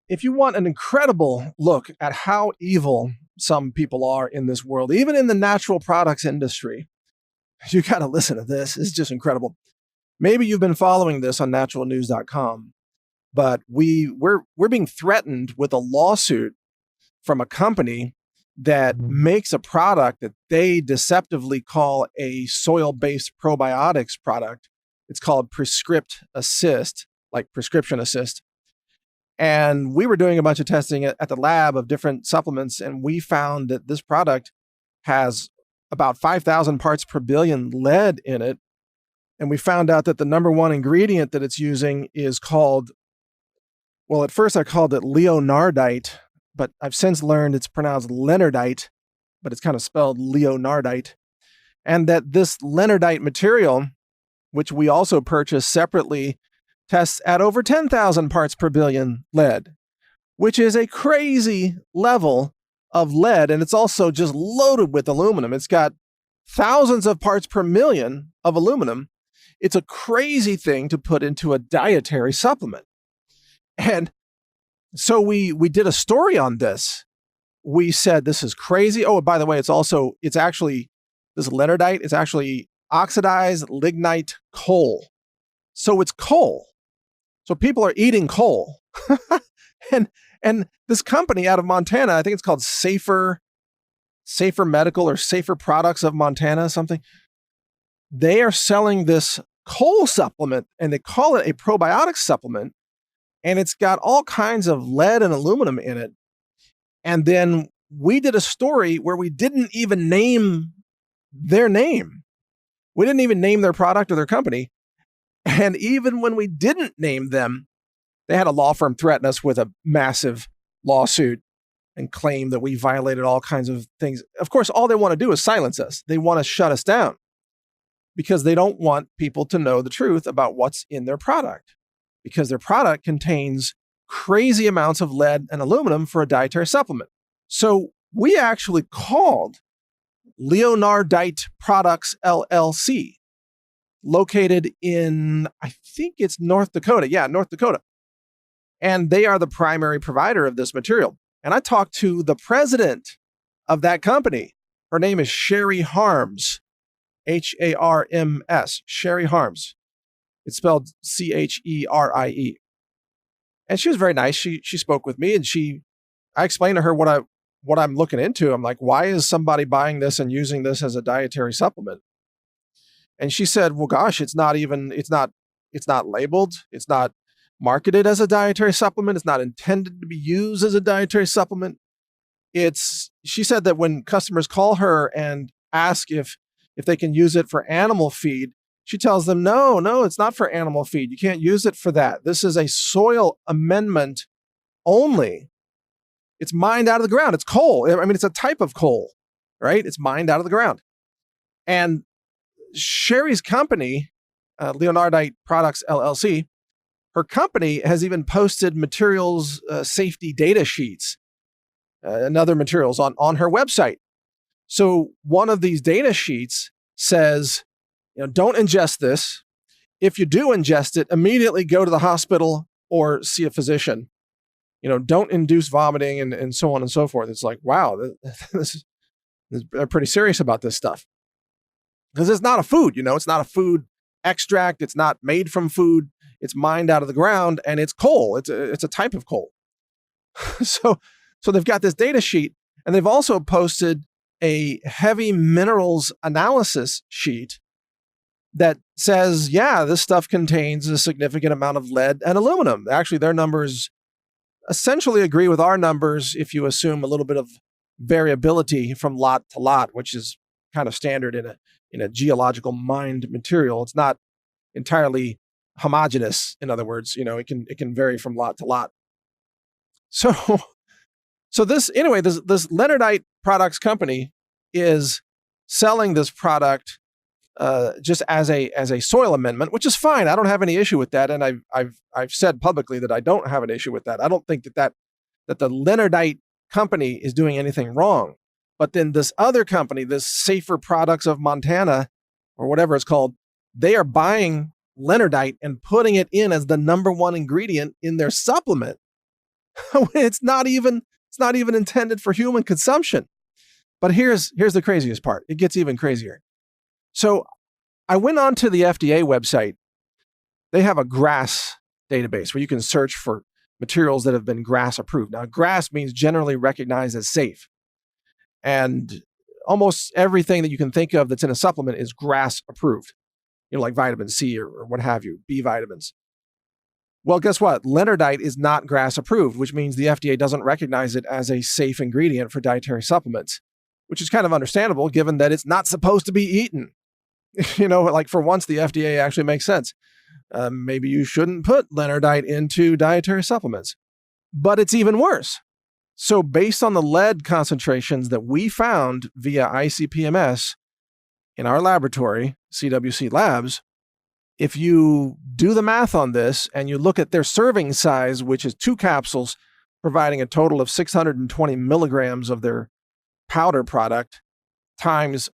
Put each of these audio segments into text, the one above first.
if you want an incredible look at how evil some people are in this world, even in the natural products industry, you got to listen to this. It's just incredible. Maybe you've been following this on naturalnews.com, but we're being threatened with a lawsuit from a company that makes a product that they deceptively call a soil-based probiotics product. It's called Prescript-Assist, like Prescription-Assist. And we were doing a bunch of testing at the lab of different supplements, and we found that this product has about 5,000 parts per billion lead in it. And we found out that the number one ingredient that it's using is called, well, at first I called it leonardite, but I've since learned it's pronounced leonardite, but it's kind of spelled leonardite. And that this leonardite material, which we also purchased separately, tests at over 10,000 parts per billion lead, which is a crazy level of lead. And it's also just loaded with aluminum. It's got thousands of parts per million of aluminum. It's a crazy thing to put into a dietary supplement. And so we did a story on this. We said, this is crazy. Oh, by the way, it's actually, this leonardite is actually oxidized lignite coal. So it's coal. So people are eating coal. and this company out of Montana, I think it's called Safer Medical or Safer Products of Montana, something. They are selling this coal supplement and they call it a probiotic supplement. And it's got all kinds of lead and aluminum in it. And then we did a story where we didn't even name their name. We didn't even name their product or their company. And even when we didn't name them, they had a law firm threaten us with a massive lawsuit and claim that we violated all kinds of things. Of course, all they want to do is silence us. They want to shut us down because they don't want people to know the truth about what's in their product, because their product contains crazy amounts of lead and aluminum for a dietary supplement. So we actually called Leonardite Products LLC, located in, I think it's North Dakota. Yeah, North Dakota. And they are the primary provider of this material. And I talked to the president of that company. Her name is Sherry Harms, Harms, Sherry Harms. It's spelled Cherie. And she was very nice. She spoke with me and I explained to her what I'm looking into. I'm like, why is somebody buying this and using this as a dietary supplement? And she said, well, gosh, it's not labeled. It's not marketed as a dietary supplement. It's not intended to be used as a dietary supplement. She said that when customers call her and ask if they can use it for animal feed, she tells them, no, it's not for animal feed. You can't use it for that. This is a soil amendment only. It's mined out of the ground. It's coal. I mean, it's a type of coal, right? It's mined out of the ground. And Sherry's company, Leonardite Products LLC, her company has even posted materials safety data sheets and other materials on her website. So one of these data sheets says, don't ingest this. If you do ingest it, immediately go to the hospital or see a physician. Don't induce vomiting and so on and so forth. It's like, wow, they're pretty serious about this stuff. Because it's not a food, it's not a food extract. It's not made from food. It's mined out of the ground and it's coal. It's a type of coal. So they've got this data sheet and they've also posted a heavy minerals analysis sheet that says, yeah, this stuff contains a significant amount of lead and aluminum. Actually, their numbers essentially agree with our numbers if you assume a little bit of variability from lot to lot, which is kind of standard in a geological mined material. It's not entirely homogeneous. In other words, it can vary from lot to lot. So this Leonardite Products company is selling this product just as a soil amendment, which is fine. I don't have any issue with that, and I've said publicly that I don't have an issue with that. I don't think that the Leonardite company is doing anything wrong. But then this other company, this Safer Products of Montana, or whatever it's called, they are buying Leonardite and putting it in as the number one ingredient in their supplement. It's not even intended for human consumption. But here's the craziest part. It gets even crazier. So I went onto the FDA website. They have a GRAS database where you can search for materials that have been GRAS approved. Now, GRAS means generally recognized as safe. And almost everything that you can think of that's in a supplement is GRAS approved, like vitamin C or what have you, B vitamins. Well, guess what? Leonardite is not GRAS approved, which means the FDA doesn't recognize it as a safe ingredient for dietary supplements, which is kind of understandable given that it's not supposed to be eaten. Like for once, the FDA actually makes sense. Maybe you shouldn't put leonardite into dietary supplements. But it's even worse. So based on the lead concentrations that we found via ICP-MS in our laboratory, CWC Labs, if you do the math on this and you look at their serving size, which is 2 capsules, providing a total of 620 milligrams of their powder product, times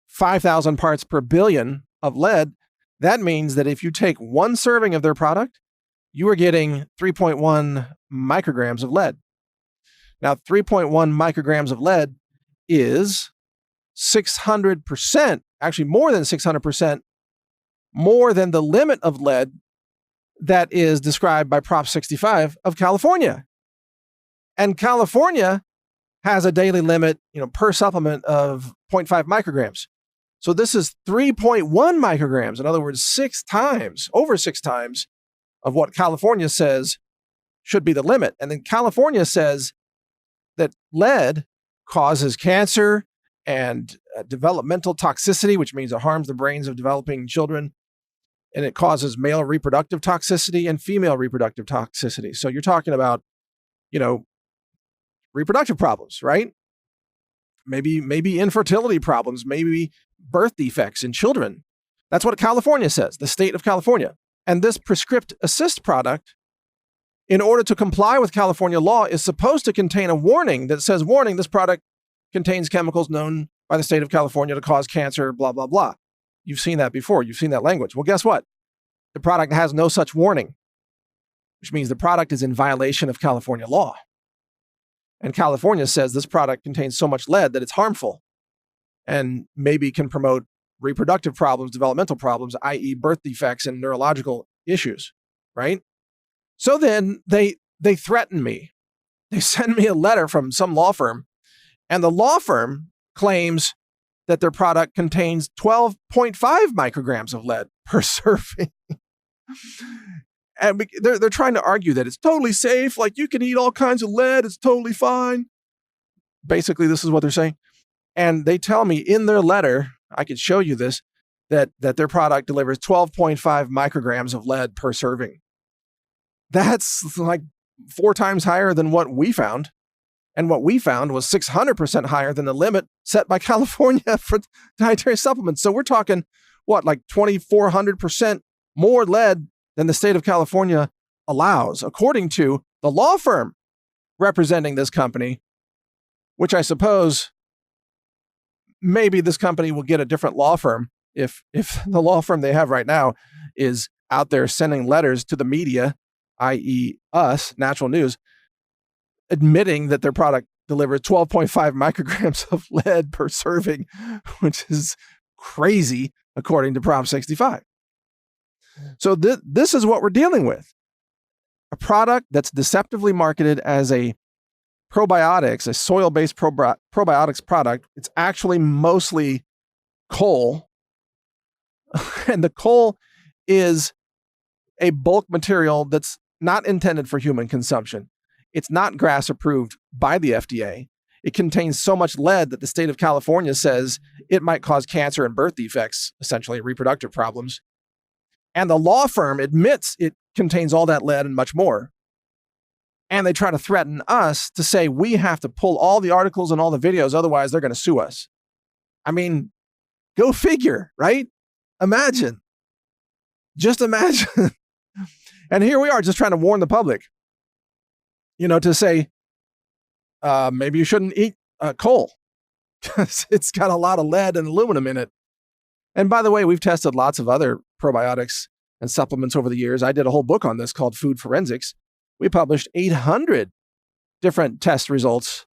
5,000 parts per billion of lead, that means that if you take 1 serving of their product, you are getting 3.1 micrograms of lead. Now, 3.1 micrograms of lead is 600%, actually more than 600%, more than the limit of lead that is described by Prop 65 of California. And California has a daily limit, per supplement of 0.5 micrograms. So this is 3.1 micrograms. In other words, over 6 times of what California says should be the limit. And then California says that lead causes cancer and developmental toxicity, which means it harms the brains of developing children. And it causes male reproductive toxicity and female reproductive toxicity. So you're talking about, reproductive problems, right? Maybe infertility problems, maybe birth defects in children. That's what California says, the state of California. And this Prescript-Assist product, in order to comply with California law, is supposed to contain a warning that says, warning, this product contains chemicals known by the state of California to cause cancer, blah, blah, blah. You've seen that before. You've seen that language. Well, guess what? The product has no such warning, which means the product is in violation of California law. And California says this product contains so much lead that it's harmful and maybe can promote reproductive problems, developmental problems, i.e. birth defects and neurological issues, right? So then they threaten me. They send me a letter from some law firm, and the law firm claims that their product contains 12.5 micrograms of lead per serving. And they're trying to argue that it's totally safe, like you can eat all kinds of lead, it's totally fine. Basically, this is what they're saying. And they tell me in their letter, I could show you this, that their product delivers 12.5 micrograms of lead per serving. That's like 4 times higher than what we found. And what we found was 600% higher than the limit set by California for dietary supplements. So we're talking, like 2,400% more lead than the state of California allows, according to the law firm representing this company, which I suppose maybe this company will get a different law firm if the law firm they have right now is out there sending letters to the media, i.e. us, Natural News, admitting that their product delivers 12.5 micrograms of lead per serving, which is crazy according to Prop 65. So this is what we're dealing with. A product that's deceptively marketed as a probiotics, a soil-based probiotics product. It's actually mostly coal. And the coal is a bulk material that's not intended for human consumption. It's not GRAS approved by the FDA. It contains so much lead that the state of California says it might cause cancer and birth defects, essentially reproductive problems. And the law firm admits it contains all that lead and much more. And they try to threaten us to say we have to pull all the articles and all the videos, otherwise they're going to sue us. I mean, go figure, right? Imagine. Just imagine. And here we are just trying to warn the public, to say, maybe you shouldn't eat coal because it's got a lot of lead and aluminum in it. And by the way, we've tested lots of other probiotics and supplements over the years. I did a whole book on this called Food Forensics, we published 800 different test results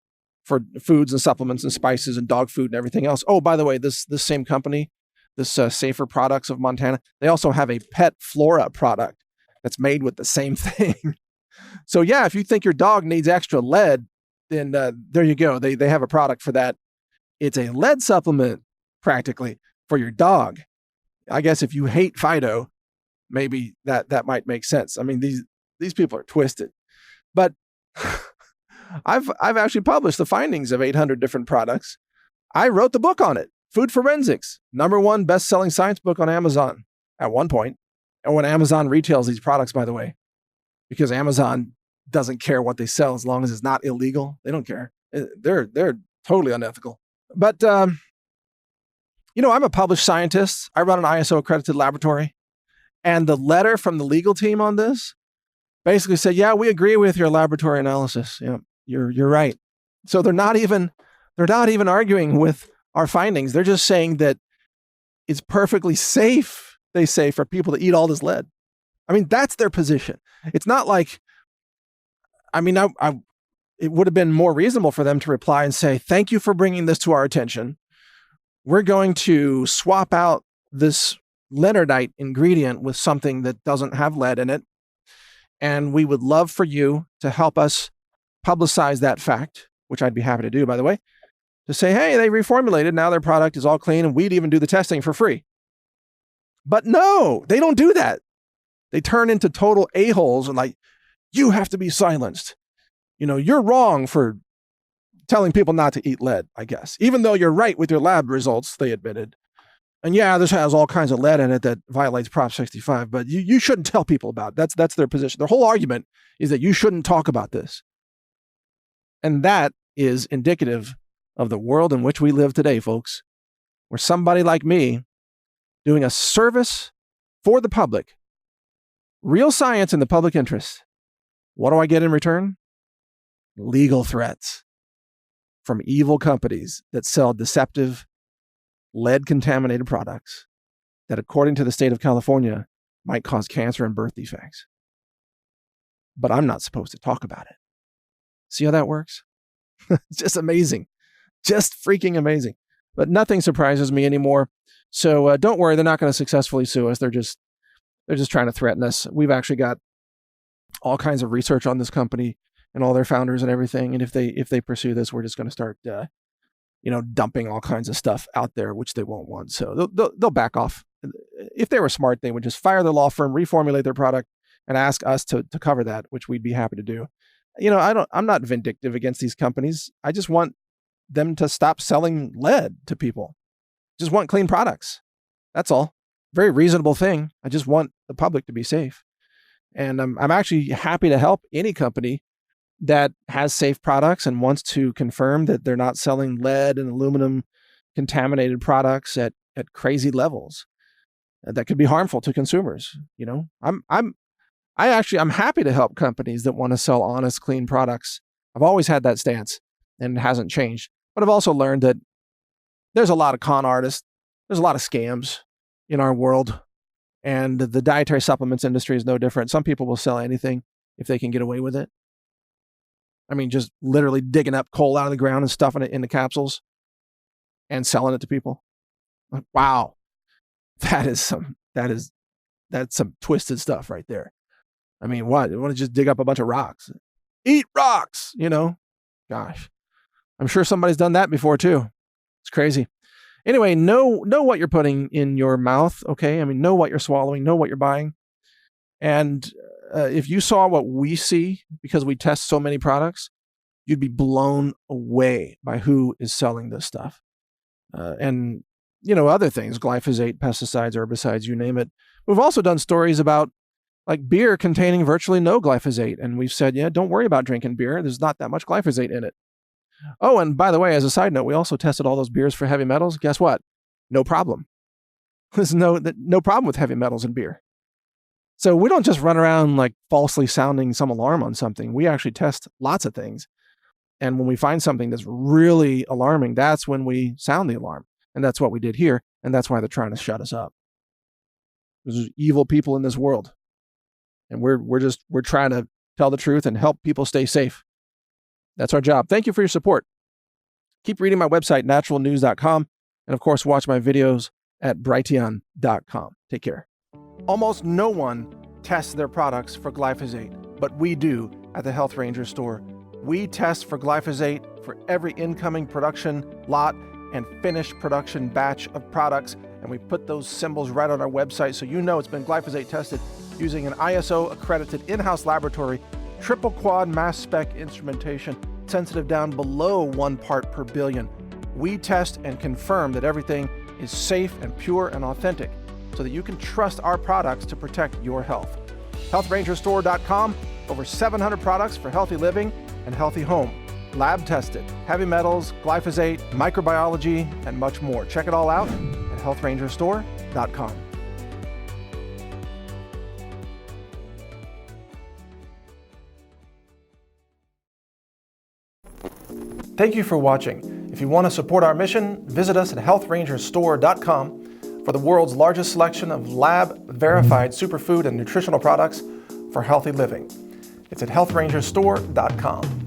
for foods and supplements and spices and dog food and everything else. Oh, by the way, this same company, this Safer Products of Montana, they also have a pet flora product that's made with the same thing. So yeah, if you think your dog needs extra lead, then there you go. They have a product for that. It's a lead supplement practically for your dog. I guess if you hate Fido, maybe that might make sense. I mean, these people are twisted. But I've actually published the findings of 800 different products. I wrote the book on it. Food Forensics, #1 best-selling science book on Amazon at one point. And when Amazon retails these products, by the way, because Amazon doesn't care what they sell as long as it's not illegal. They don't care. They're totally unethical. But, I'm a published scientist. I run an ISO accredited laboratory. And the letter from the legal team on this basically said, yeah, we agree with your laboratory analysis. Yeah, you're right. So they're not even arguing with our findings. They're just saying that it's perfectly safe, they say, for people to eat all this lead. I mean, that's their position. It's not like, it would have been more reasonable for them to reply and say, thank you for bringing this to our attention. We're going to swap out this leonardite ingredient with something that doesn't have lead in it. And we would love for you to help us publicize that fact, which I'd be happy to do, by the way, to say, hey, they reformulated. Now their product is all clean and we'd even do the testing for free. But no, they don't do that. They turn into total a-holes and like, you have to be silenced. You're wrong for telling people not to eat lead, I guess. Even though you're right with your lab results, they admitted. And yeah, this has all kinds of lead in it that violates Prop 65, but you shouldn't tell people about it. That's their position. Their whole argument is that you shouldn't talk about this. And that is indicative of the world in which we live today, folks, where somebody like me doing a service for the public, real science in the public interest, what do I get in return? Legal threats from evil companies that sell deceptive, lead-contaminated products that, according to the state of California, might cause cancer and birth defects. But I'm not supposed to talk about it. See how that works? It's just amazing. Just freaking amazing. But nothing surprises me anymore. So don't worry, they're not going to successfully sue us. They're just trying to threaten us. We've actually got all kinds of research on this company and all their founders and everything. And if they pursue this, we're just going to start dumping all kinds of stuff out there, which they won't want. So they'll back off. If they were smart, they would just fire their law firm, reformulate their product, and ask us to cover that, which we'd be happy to do. I'm not vindictive against these companies. I just want them to stop selling lead to people. Just want clean products. That's all. Very reasonable thing. I just want the public to be safe. And I'm actually happy to help any company that has safe products and wants to confirm that they're not selling lead and aluminum contaminated products at crazy levels that could be harmful to consumers. I'm happy to help companies that want to sell honest, clean products. I've always had that stance and it hasn't changed. But I've also learned that there's a lot of con artists. There's a lot of scams in our world. And the dietary supplements industry is no different. Some people will sell anything if they can get away with it. I mean, just literally digging up coal out of the ground and stuffing it into capsules and selling it to people. Like, wow, that's some twisted stuff right there. I mean, what? You want to just dig up a bunch of rocks? Eat rocks, Gosh, I'm sure somebody's done that before too. It's crazy. Anyway, know what you're putting in your mouth, okay? I mean, know what you're swallowing, know what you're buying. And if you saw what we see, because we test so many products, you'd be blown away by who is selling this stuff. And, other things, glyphosate, pesticides, herbicides, you name it. We've also done stories about like beer containing virtually no glyphosate. And we've said, yeah, don't worry about drinking beer. There's not that much glyphosate in it. Oh, and by the way, as a side note, we also tested all those beers for heavy metals. Guess what? No problem. There's no problem with heavy metals in beer. So we don't just run around like falsely sounding some alarm on something. We actually test lots of things. And when we find something that's really alarming, that's when we sound the alarm. And that's what we did here. And that's why they're trying to shut us up. There's evil people in this world. And we're trying to tell the truth, and help people stay safe. That's our job. Thank you for your support. Keep reading my website, naturalnews.com, and of course, watch my videos at brighteon.com. Take care. Almost no one tests their products for glyphosate, but we do at the Health Ranger store. We test for glyphosate for every incoming production lot and finished production batch of products, and we put those symbols right on our website so you know it's been glyphosate tested using an ISO-accredited in-house laboratory, triple quad mass spec instrumentation, sensitive down below 1 part per billion. We test and confirm that everything is safe and pure and authentic so that you can trust our products to protect your health. HealthRangerStore.com, over 700 products for healthy living and healthy home. Lab tested, heavy metals, glyphosate, microbiology, and much more. Check it all out at HealthRangerStore.com. Thank you for watching. If you want to support our mission, visit us at HealthRangerStore.com for the world's largest selection of lab-verified superfood and nutritional products for healthy living. It's at HealthRangerStore.com.